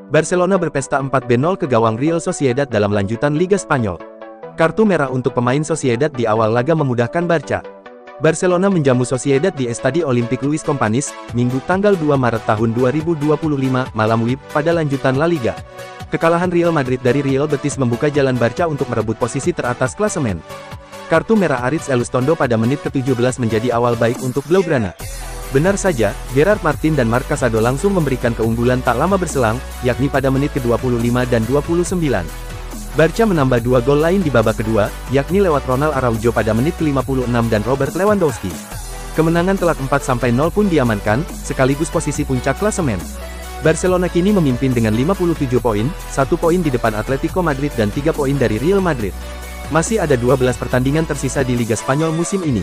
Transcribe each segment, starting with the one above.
Barcelona berpesta 4-0 ke gawang Real Sociedad dalam lanjutan Liga Spanyol. Kartu merah untuk pemain Sociedad di awal laga memudahkan Barca. Barcelona menjamu Sociedad di Estadio Olímpic Luis Companys, Minggu tanggal 2 Maret tahun 2025, malam WIB, pada lanjutan La Liga. Kekalahan Real Madrid dari Real Betis membuka jalan Barca untuk merebut posisi teratas klasemen. Kartu merah Aritz Elustondo pada menit ke-17 menjadi awal baik untuk Blaugrana. Benar saja, Gerard Martin dan Marc Casado langsung memberikan keunggulan tak lama berselang, yakni pada menit ke-25 dan 29. Barca menambah 2 gol lain di babak kedua, yakni lewat Ronald Araujo pada menit ke-56 dan Robert Lewandowski. Kemenangan telak 4-0 pun diamankan, sekaligus posisi puncak klasemen. Barcelona kini memimpin dengan 57 poin, 1 poin di depan Atletico Madrid dan 3 poin dari Real Madrid. Masih ada 12 pertandingan tersisa di Liga Spanyol musim ini.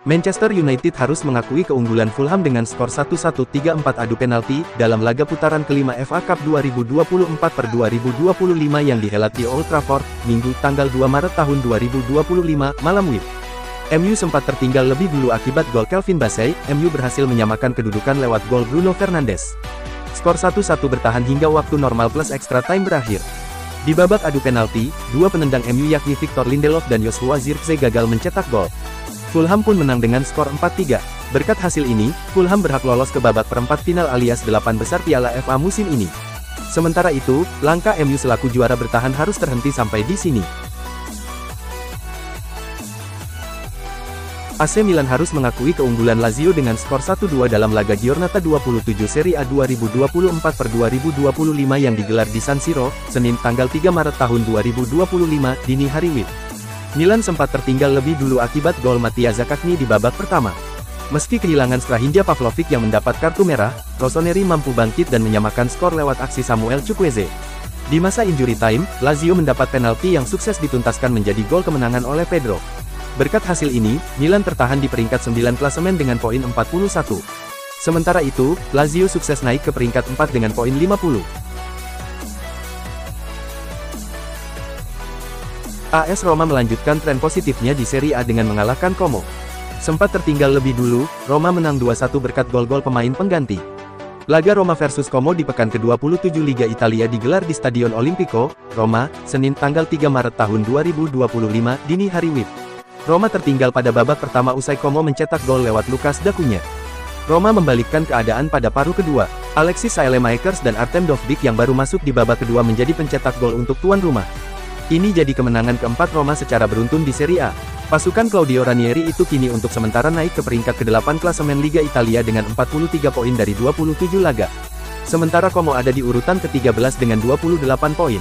Manchester United harus mengakui keunggulan Fulham dengan skor 1-1 3-4 adu penalti, dalam laga putaran kelima FA Cup 2024/2025 yang dihelat di Old Trafford, Minggu tanggal 2 Maret tahun 2025, malam WIB. MU sempat tertinggal lebih dulu akibat gol Kelvin Bassey, MU berhasil menyamakan kedudukan lewat gol Bruno Fernandes. Skor 1-1 bertahan hingga waktu normal plus extra time berakhir. Di babak adu penalti, dua penendang MU yakni Victor Lindelof dan Joshua Zirkzee gagal mencetak gol. Fulham pun menang dengan skor 4-3. Berkat hasil ini, Fulham berhak lolos ke babak perempat final alias 8 besar Piala FA musim ini. Sementara itu, langkah MU selaku juara bertahan harus terhenti sampai di sini. AC Milan harus mengakui keunggulan Lazio dengan skor 1-2 dalam laga Giornata 27 Serie A 2024/2025 yang digelar di San Siro, Senin tanggal 3 Maret tahun 2025, dini hari WIB. Milan sempat tertinggal lebih dulu akibat gol Mattia Zaccagni di babak pertama. Meski kehilangan Strahinja Pavlovic yang mendapat kartu merah, Rossoneri mampu bangkit dan menyamakan skor lewat aksi Samuel Chukwueze. Di masa injury time, Lazio mendapat penalti yang sukses dituntaskan menjadi gol kemenangan oleh Pedro. Berkat hasil ini, Milan tertahan di peringkat 9 klasemen dengan poin 41. Sementara itu, Lazio sukses naik ke peringkat 4 dengan poin 50. AS Roma melanjutkan tren positifnya di Serie A dengan mengalahkan Como. Sempat tertinggal lebih dulu, Roma menang 2-1 berkat gol-gol pemain pengganti. Laga Roma versus Como di pekan ke-27 Liga Italia digelar di Stadion Olimpico, Roma, Senin tanggal 3 Maret tahun 2025, dini hari WIB. Roma tertinggal pada babak pertama usai Como mencetak gol lewat Lucas Dacunya. Roma membalikkan keadaan pada paruh kedua. Alexis Saelemaekers dan Artem Dovbyk yang baru masuk di babak kedua menjadi pencetak gol untuk tuan rumah. Ini jadi kemenangan keempat Roma secara beruntun di Serie A. Pasukan Claudio Ranieri itu kini untuk sementara naik ke peringkat ke-8 klasemen Liga Italia dengan 43 poin dari 27 laga. Sementara Como ada di urutan ke-13 dengan 28 poin.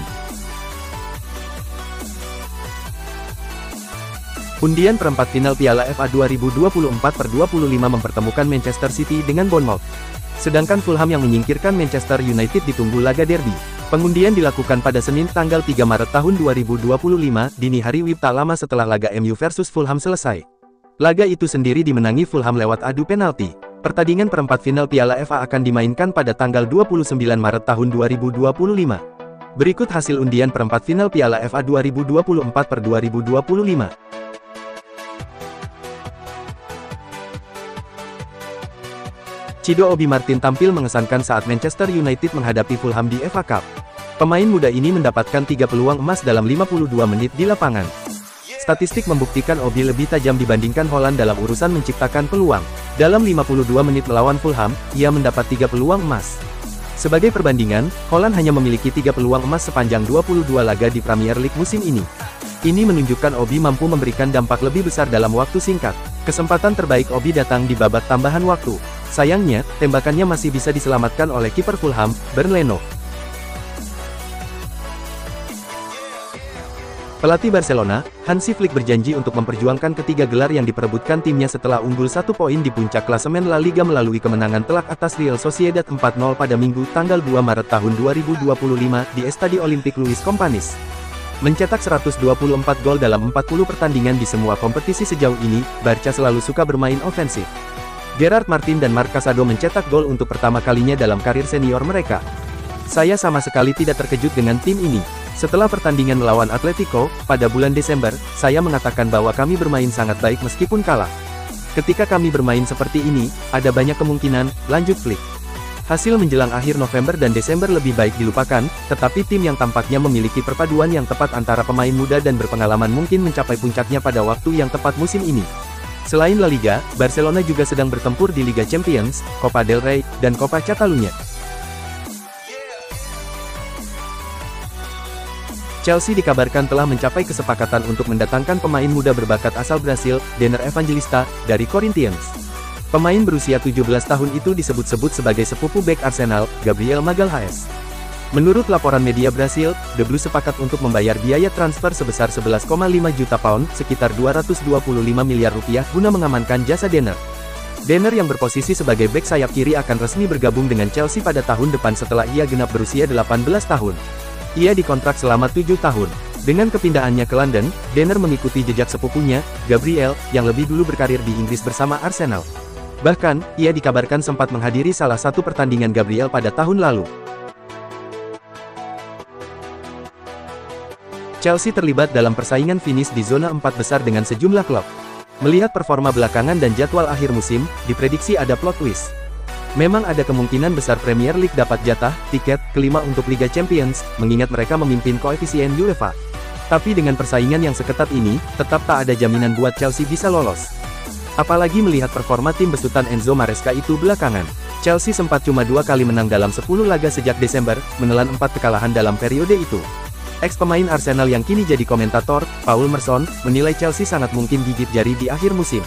Undian perempat final Piala FA 2024/25 mempertemukan Manchester City dengan Bournemouth. Sedangkan Fulham yang menyingkirkan Manchester United ditunggu laga derby. Pengundian dilakukan pada Senin tanggal 3 Maret tahun 2025, dini hari WIB tak lama setelah laga MU versus Fulham selesai. Laga itu sendiri dimenangi Fulham lewat adu penalti. Pertandingan perempat final Piala FA akan dimainkan pada tanggal 29 Maret tahun 2025. Berikut hasil undian perempat final Piala FA 2024/2025. Cido Obi Martin tampil mengesankan saat Manchester United menghadapi Fulham di FA Cup. Pemain muda ini mendapatkan 3 peluang emas dalam 52 menit di lapangan. Statistik membuktikan Obi lebih tajam dibandingkan Holland dalam urusan menciptakan peluang. Dalam 52 menit melawan Fulham, ia mendapat 3 peluang emas. Sebagai perbandingan, Holland hanya memiliki 3 peluang emas sepanjang 22 laga di Premier League musim ini. Ini menunjukkan Obi mampu memberikan dampak lebih besar dalam waktu singkat. Kesempatan terbaik Obi datang di babak tambahan waktu. Sayangnya, tembakannya masih bisa diselamatkan oleh kiper Fulham, Bernd Leno. Pelatih Barcelona, Hansi Flick berjanji untuk memperjuangkan ketiga gelar yang diperebutkan timnya setelah unggul 1 poin di puncak klasemen La Liga melalui kemenangan telak atas Real Sociedad 4-0 pada Minggu tanggal 2 Maret tahun 2025 di Estadio Olímpic Luis Companys. Mencetak 124 gol dalam 40 pertandingan di semua kompetisi sejauh ini, Barca selalu suka bermain ofensif. Gerard Martin dan Marc Casado mencetak gol untuk pertama kalinya dalam karir senior mereka. Saya sama sekali tidak terkejut dengan tim ini. Setelah pertandingan melawan Atletico, pada bulan Desember, saya mengatakan bahwa kami bermain sangat baik meskipun kalah. Ketika kami bermain seperti ini, ada banyak kemungkinan, lanjut Flick. Hasil menjelang akhir November dan Desember lebih baik dilupakan, tetapi tim yang tampaknya memiliki perpaduan yang tepat antara pemain muda dan berpengalaman mungkin mencapai puncaknya pada waktu yang tepat musim ini. Selain La Liga, Barcelona juga sedang bertempur di Liga Champions, Copa del Rey, dan Copa Catalunya. Chelsea dikabarkan telah mencapai kesepakatan untuk mendatangkan pemain muda berbakat asal Brasil, Denner Evangelista, dari Corinthians. Pemain berusia 17 tahun itu disebut-sebut sebagai sepupu bek Arsenal, Gabriel Magalhaes. Menurut laporan media Brasil, The Blues sepakat untuk membayar biaya transfer sebesar 11,5 juta pound, sekitar 225 miliar rupiah, guna mengamankan jasa Denner. Denner yang berposisi sebagai bek sayap kiri akan resmi bergabung dengan Chelsea pada tahun depan setelah ia genap berusia 18 tahun. Ia dikontrak selama 7 tahun. Dengan kepindahannya ke London, Denner mengikuti jejak sepupunya, Gabriel, yang lebih dulu berkarir di Inggris bersama Arsenal. Bahkan, ia dikabarkan sempat menghadiri salah satu pertandingan Gabriel pada tahun lalu. Chelsea terlibat dalam persaingan finish di zona 4 besar dengan sejumlah klub. Melihat performa belakangan dan jadwal akhir musim, diprediksi ada plot twist. Memang ada kemungkinan besar Premier League dapat jatah, tiket, kelima untuk Liga Champions, mengingat mereka memimpin koefisien UEFA. Tapi dengan persaingan yang seketat ini, tetap tak ada jaminan buat Chelsea bisa lolos. Apalagi melihat performa tim besutan Enzo Maresca itu belakangan. Chelsea sempat cuma 2 kali menang dalam 10 laga sejak Desember, menelan 4 kekalahan dalam periode itu. Ex-pemain Arsenal yang kini jadi komentator, Paul Merson, menilai Chelsea sangat mungkin gigit jari di akhir musim.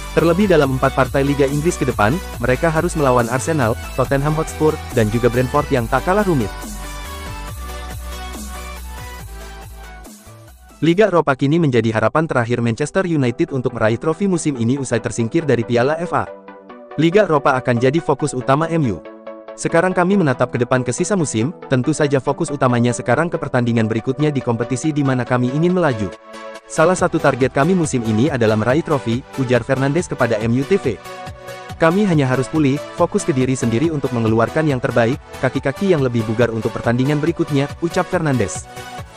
Terlebih dalam 4 partai Liga Inggris ke depan, mereka harus melawan Arsenal, Tottenham Hotspur, dan juga Brentford yang tak kalah rumit. Liga Eropa kini menjadi harapan terakhir Manchester United untuk meraih trofi musim ini usai tersingkir dari Piala FA. Liga Eropa akan jadi fokus utama MU. Sekarang kami menatap ke depan ke sisa musim, tentu saja fokus utamanya sekarang ke pertandingan berikutnya di kompetisi di mana kami ingin melaju. Salah satu target kami musim ini adalah meraih trofi, ujar Fernandes kepada MU TV. Kami hanya harus pulih, fokus ke diri sendiri untuk mengeluarkan yang terbaik, kaki-kaki yang lebih bugar untuk pertandingan berikutnya, ucap Fernandes.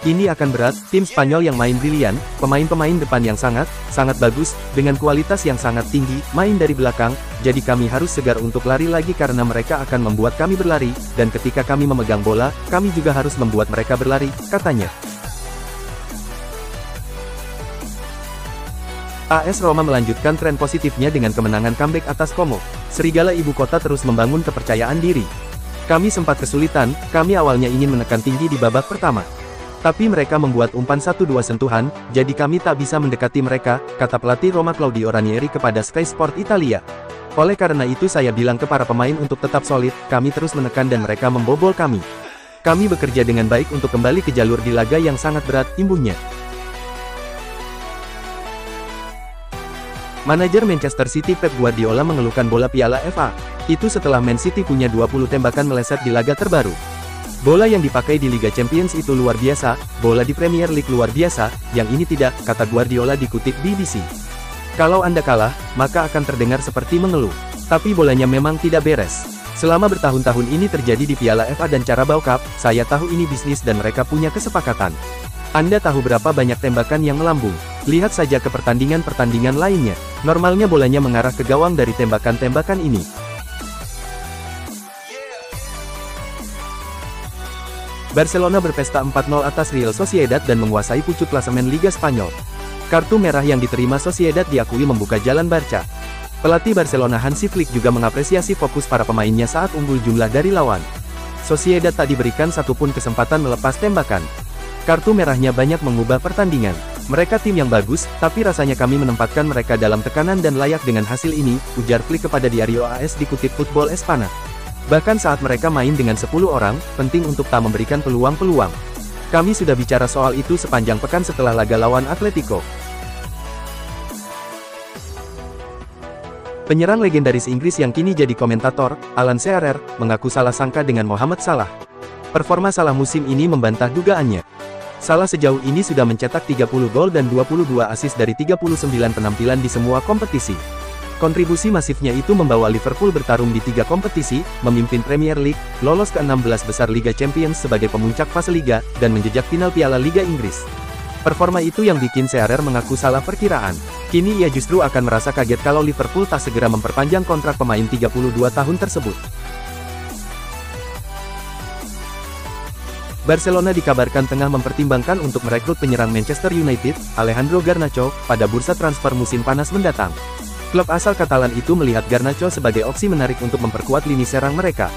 Ini akan berat, tim Spanyol yang main brilian, pemain-pemain depan yang sangat bagus, dengan kualitas yang sangat tinggi, main dari belakang, jadi kami harus segar untuk lari lagi karena mereka akan membuat kami berlari, dan ketika kami memegang bola, kami juga harus membuat mereka berlari, katanya. AS Roma melanjutkan tren positifnya dengan kemenangan comeback atas Como. Serigala ibu kota terus membangun kepercayaan diri. Kami sempat kesulitan, kami awalnya ingin menekan tinggi di babak pertama. Tapi mereka membuat umpan 1-2 sentuhan, jadi kami tak bisa mendekati mereka, kata pelatih Roma Claudio Ranieri kepada Sky Sport Italia. Oleh karena itu saya bilang ke para pemain untuk tetap solid, kami terus menekan dan mereka membobol kami. Kami bekerja dengan baik untuk kembali ke jalur di laga yang sangat berat, imbuhnya. Manajer Manchester City Pep Guardiola mengeluhkan bola Piala FA. Itu setelah Man City punya 20 tembakan meleset di laga terbaru. Bola yang dipakai di Liga Champions itu luar biasa, bola di Premier League luar biasa, yang ini tidak, kata Guardiola dikutip BBC. Kalau Anda kalah, maka akan terdengar seperti mengeluh. Tapi bolanya memang tidak beres. Selama bertahun-tahun ini terjadi di Piala FA dan Carabao Cup, saya tahu ini bisnis dan mereka punya kesepakatan. Anda tahu berapa banyak tembakan yang melambung. Lihat saja ke pertandingan-pertandingan lainnya. Normalnya bolanya mengarah ke gawang dari tembakan-tembakan ini. Barcelona berpesta 4-0 atas Real Sociedad dan menguasai pucuk klasemen Liga Spanyol. Kartu merah yang diterima Sociedad diakui membuka jalan Barca. Pelatih Barcelona Hansi Flick juga mengapresiasi fokus para pemainnya saat unggul jumlah dari lawan. Sociedad tak diberikan satupun kesempatan melepas tembakan. Kartu merahnya banyak mengubah pertandingan. Mereka tim yang bagus, tapi rasanya kami menempatkan mereka dalam tekanan dan layak dengan hasil ini, ujar Flick kepada Diario AS dikutip Football Espana. Bahkan saat mereka main dengan 10 orang, penting untuk tak memberikan peluang-peluang. Kami sudah bicara soal itu sepanjang pekan setelah laga lawan Atletico. Penyerang legendaris Inggris yang kini jadi komentator, Alan Shearer, mengaku salah sangka dengan Mohamed Salah. Performa Salah musim ini membantah dugaannya. Salah sejauh ini sudah mencetak 30 gol dan 22 assist dari 39 penampilan di semua kompetisi. Kontribusi masifnya itu membawa Liverpool bertarung di 3 kompetisi, memimpin Premier League, lolos ke 16 besar Liga Champions sebagai pemuncak fase Liga, dan menjejak final Piala Liga Inggris. Performa itu yang bikin Shearer mengaku salah perkiraan. Kini ia justru akan merasa kaget kalau Liverpool tak segera memperpanjang kontrak pemain 32 tahun tersebut. Barcelona dikabarkan tengah mempertimbangkan untuk merekrut penyerang Manchester United, Alejandro Garnacho, pada bursa transfer musim panas mendatang. Klub asal Katalan itu melihat Garnacho sebagai opsi menarik untuk memperkuat lini serang mereka.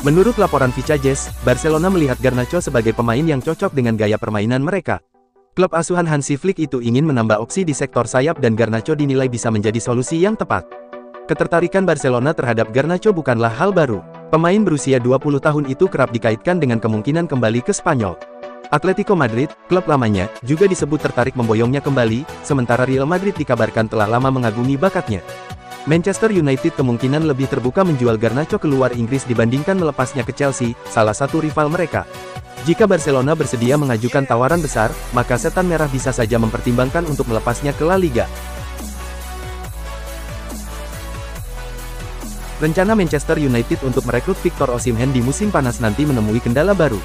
Menurut laporan Vicajes, Barcelona melihat Garnacho sebagai pemain yang cocok dengan gaya permainan mereka. Klub asuhan Hansi Flick itu ingin menambah opsi di sektor sayap dan Garnacho dinilai bisa menjadi solusi yang tepat. Ketertarikan Barcelona terhadap Garnacho bukanlah hal baru. Pemain berusia 20 tahun itu kerap dikaitkan dengan kemungkinan kembali ke Spanyol. Atletico Madrid, klub lamanya, juga disebut tertarik memboyongnya kembali, sementara Real Madrid dikabarkan telah lama mengagumi bakatnya. Manchester United kemungkinan lebih terbuka menjual Garnacho keluar Inggris dibandingkan melepasnya ke Chelsea, salah satu rival mereka. Jika Barcelona bersedia mengajukan tawaran besar, maka Setan Merah bisa saja mempertimbangkan untuk melepasnya ke La Liga. Rencana Manchester United untuk merekrut Victor Osimhen di musim panas nanti menemui kendala baru.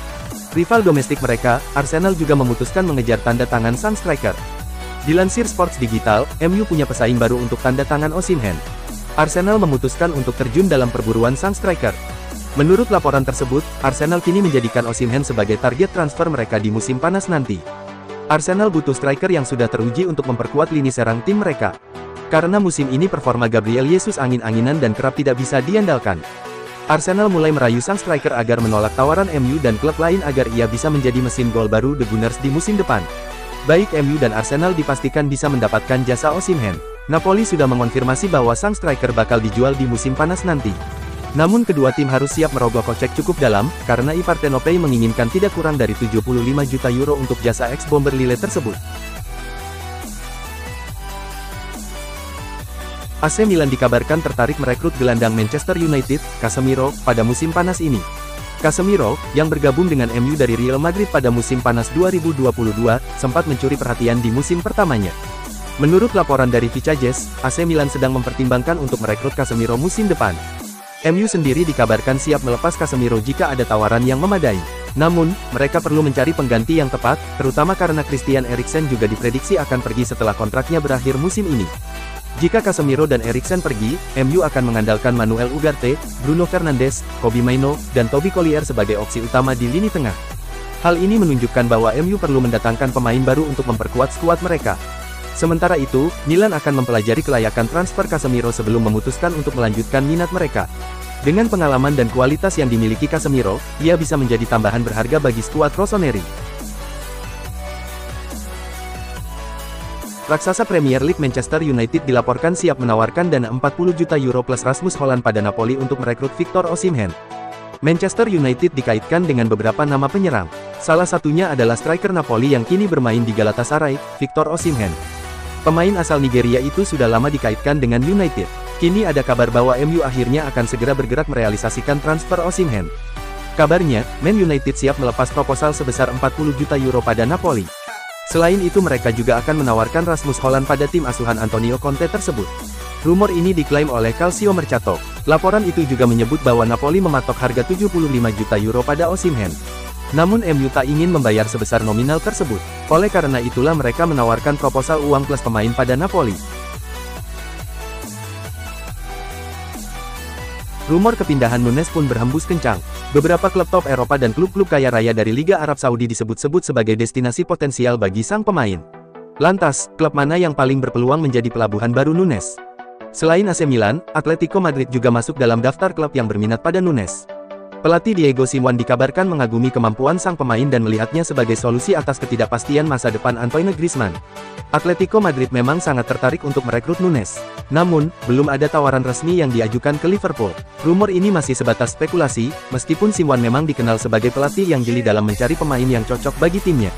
Rival domestik mereka, Arsenal juga memutuskan mengejar tanda tangan sang striker. Dilansir Sports Digital, MU punya pesaing baru untuk tanda tangan Osimhen. Arsenal memutuskan untuk terjun dalam perburuan sang striker. Menurut laporan tersebut, Arsenal kini menjadikan Osimhen sebagai target transfer mereka di musim panas nanti. Arsenal butuh striker yang sudah teruji untuk memperkuat lini serang tim mereka. Karena musim ini performa Gabriel Jesus angin-anginan dan kerap tidak bisa diandalkan. Arsenal mulai merayu sang striker agar menolak tawaran MU dan klub lain agar ia bisa menjadi mesin gol baru The Gunners di musim depan. Baik MU dan Arsenal dipastikan bisa mendapatkan jasa Osimhen. Napoli sudah mengonfirmasi bahwa sang striker bakal dijual di musim panas nanti. Namun kedua tim harus siap merogoh kocek cukup dalam, karena Partenopei menginginkan tidak kurang dari 75 juta euro untuk jasa ex-bomber Lille tersebut. AC Milan dikabarkan tertarik merekrut gelandang Manchester United, Casemiro, pada musim panas ini. Casemiro, yang bergabung dengan MU dari Real Madrid pada musim panas 2022, sempat mencuri perhatian di musim pertamanya. Menurut laporan dari Vicajes, AC Milan sedang mempertimbangkan untuk merekrut Casemiro musim depan. MU sendiri dikabarkan siap melepas Casemiro jika ada tawaran yang memadai. Namun, mereka perlu mencari pengganti yang tepat, terutama karena Christian Eriksen juga diprediksi akan pergi setelah kontraknya berakhir musim ini. Jika Casemiro dan Eriksen pergi, MU akan mengandalkan Manuel Ugarte, Bruno Fernandes, Kobbie Mainoo, dan Toby Collier sebagai opsi utama di lini tengah. Hal ini menunjukkan bahwa MU perlu mendatangkan pemain baru untuk memperkuat skuad mereka. Sementara itu, Milan akan mempelajari kelayakan transfer Casemiro sebelum memutuskan untuk melanjutkan minat mereka. Dengan pengalaman dan kualitas yang dimiliki Casemiro, ia bisa menjadi tambahan berharga bagi skuad Rossoneri. Raksasa Premier League Manchester United dilaporkan siap menawarkan dana 40 juta euro plus Rasmus Hojlund pada Napoli untuk merekrut Victor Osimhen. Manchester United dikaitkan dengan beberapa nama penyerang. Salah satunya adalah striker Napoli yang kini bermain di Galatasaray, Victor Osimhen. Pemain asal Nigeria itu sudah lama dikaitkan dengan United. Kini ada kabar bahwa MU akhirnya akan segera bergerak merealisasikan transfer Osimhen. Kabarnya, Man United siap melepas proposal sebesar 40 juta euro pada Napoli. Selain itu mereka juga akan menawarkan Rasmus Hojlund pada tim asuhan Antonio Conte tersebut. Rumor ini diklaim oleh Calcio Mercato. Laporan itu juga menyebut bahwa Napoli mematok harga 75 juta euro pada Osimhen. Namun MU tak ingin membayar sebesar nominal tersebut. Oleh karena itulah mereka menawarkan proposal uang plus pemain pada Napoli. Rumor kepindahan Nunes pun berhembus kencang. Beberapa klub top Eropa dan klub-klub kaya raya dari Liga Arab Saudi disebut-sebut sebagai destinasi potensial bagi sang pemain. Lantas, klub mana yang paling berpeluang menjadi pelabuhan baru Nunes? Selain AC Milan, Atletico Madrid juga masuk dalam daftar klub yang berminat pada Nunes. Pelatih Diego Simeone dikabarkan mengagumi kemampuan sang pemain dan melihatnya sebagai solusi atas ketidakpastian masa depan Antoine Griezmann. Atletico Madrid memang sangat tertarik untuk merekrut Nunes. Namun, belum ada tawaran resmi yang diajukan ke Liverpool. Rumor ini masih sebatas spekulasi, meskipun Simeone memang dikenal sebagai pelatih yang jeli dalam mencari pemain yang cocok bagi timnya.